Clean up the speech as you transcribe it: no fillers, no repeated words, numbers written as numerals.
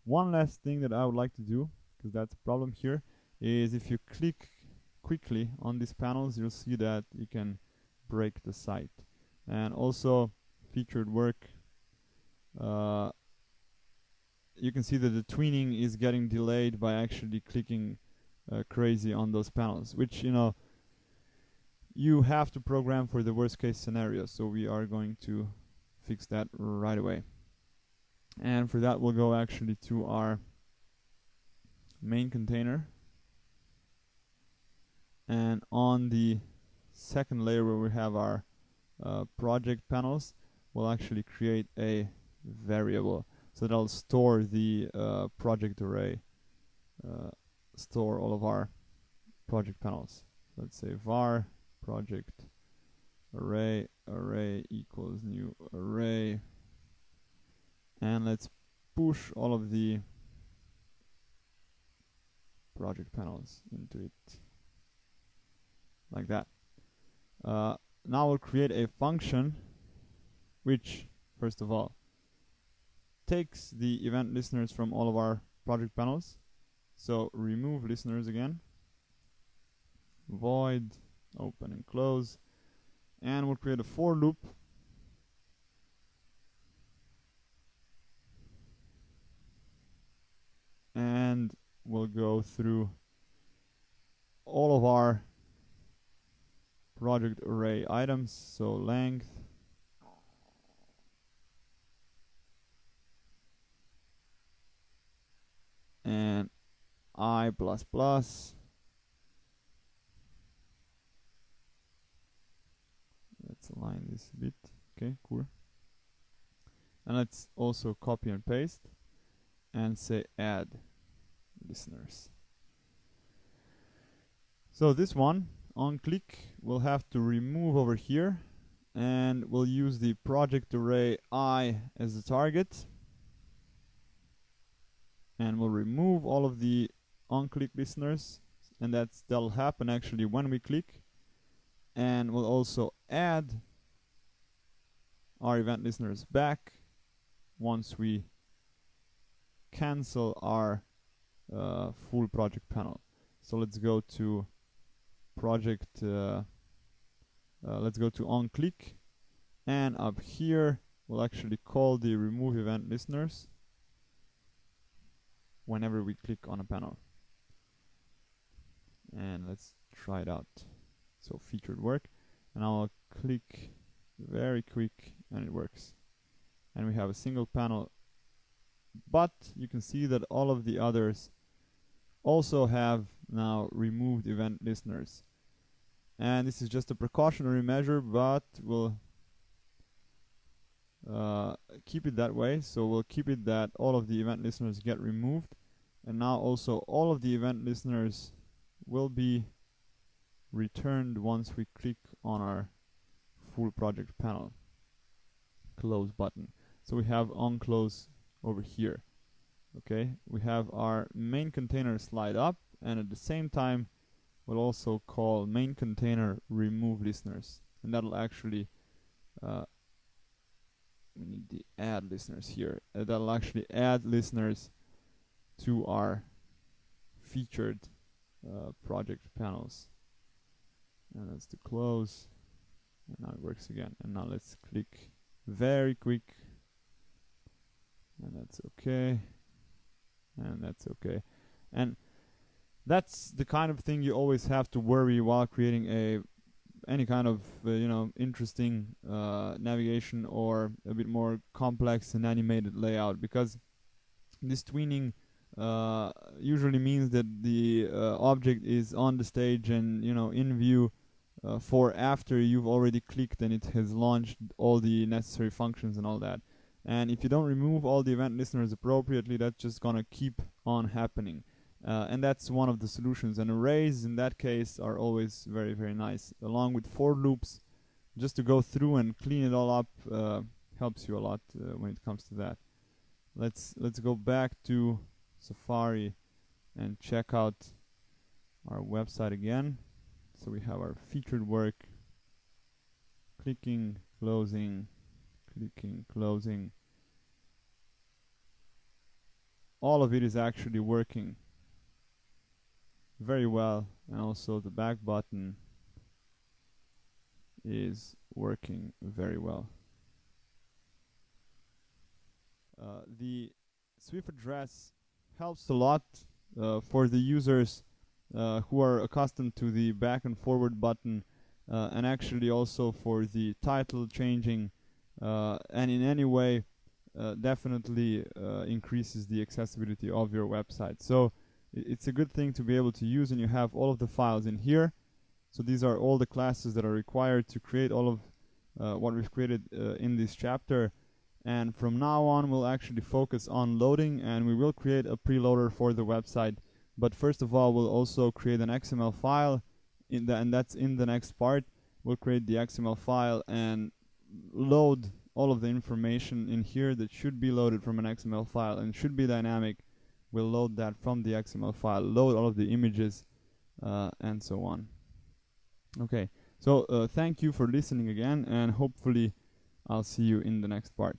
One last thing that I would like to do, because that's a problem here, is if you click quickly on these panels, you'll see that you can break the site. And also, featured work, you can see that the tweening is getting delayed by actually clicking crazy on those panels, which, you have to program for the worst case scenario. So we are going to fix that right away. And for that, we'll go actually to our main container. And on the second layer where we have our project panels, we'll actually create a variable. So that'll store the project array, store all of our project panels. Let's say var project array equals new array, and let's push all of the project panels into it like that. Now we'll create a function which, first of all, takes the event listeners from all of our project panels. So remove listeners again, void open and close, and we'll create a for loop and we'll go through all of our project array items. So length, and I++. Let's align this a bit. Okay, cool. And let's also copy and paste and say add listeners. So this one, on click, we'll have to remove over here, and we'll use the project array I as the target, and we'll remove all of the on-click listeners, and that'll happen actually when we click. And we'll also add our event listeners back once we cancel our full project panel. So let's go to project, let's go to on-click, and up here we'll actually call the remove event listeners whenever we click on a panel. And let's try it out. So featured work, and I'll click very quick, and it works. And we have a single panel, but you can see that all of the others also have now removed event listeners. And this is just a precautionary measure, but we'll keep it that way. So we'll keep it that all of the event listeners get removed, and now also all of the event listeners will be returned once we click on our full project panel. Close button. So we have on close over here. Okay, we have our main container slide up, and at the same time we'll also call main container remove listeners, and that'll actually we need the add listeners here. That'll actually add listeners to our featured project panels. And that's the close, and now it works again. And now let's click very quick, and that's okay, and that's okay. And that's the kind of thing you always have to worry while creating any kind of interesting navigation or a bit more complex and animated layout, because this tweening usually means that the object is on the stage and in view for after you've already clicked and it has launched all the necessary functions and all that. And if you don't remove all the event listeners appropriately, that's just gonna keep on happening. And that's one of the solutions. And arrays in that case are always very, very nice. Along with for loops, just to go through and clean it all up helps you a lot when it comes to that. Let's go back to Safari and check out our website again. So we have our featured work, clicking, closing, clicking, closing. all of it is actually working very well, and also the back button is working very well. The SWFAddress helps a lot for the users who are accustomed to the back and forward button, and actually also for the title changing, and in any way definitely increases the accessibility of your website. So it's a good thing to be able to use, and you have all of the files in here. So these are all the classes that are required to create all of what we've created in this chapter. And from now on, we'll actually focus on loading, and we will create a preloader for the website. But first of all, we'll also create an XML file, and that's in the next part. We'll create the XML file and load all of the information in here that should be loaded from an XML file and should be dynamic. We'll load that from the XML file, load all of the images, and so on. Okay, so thank you for listening again, and hopefully I'll see you in the next part.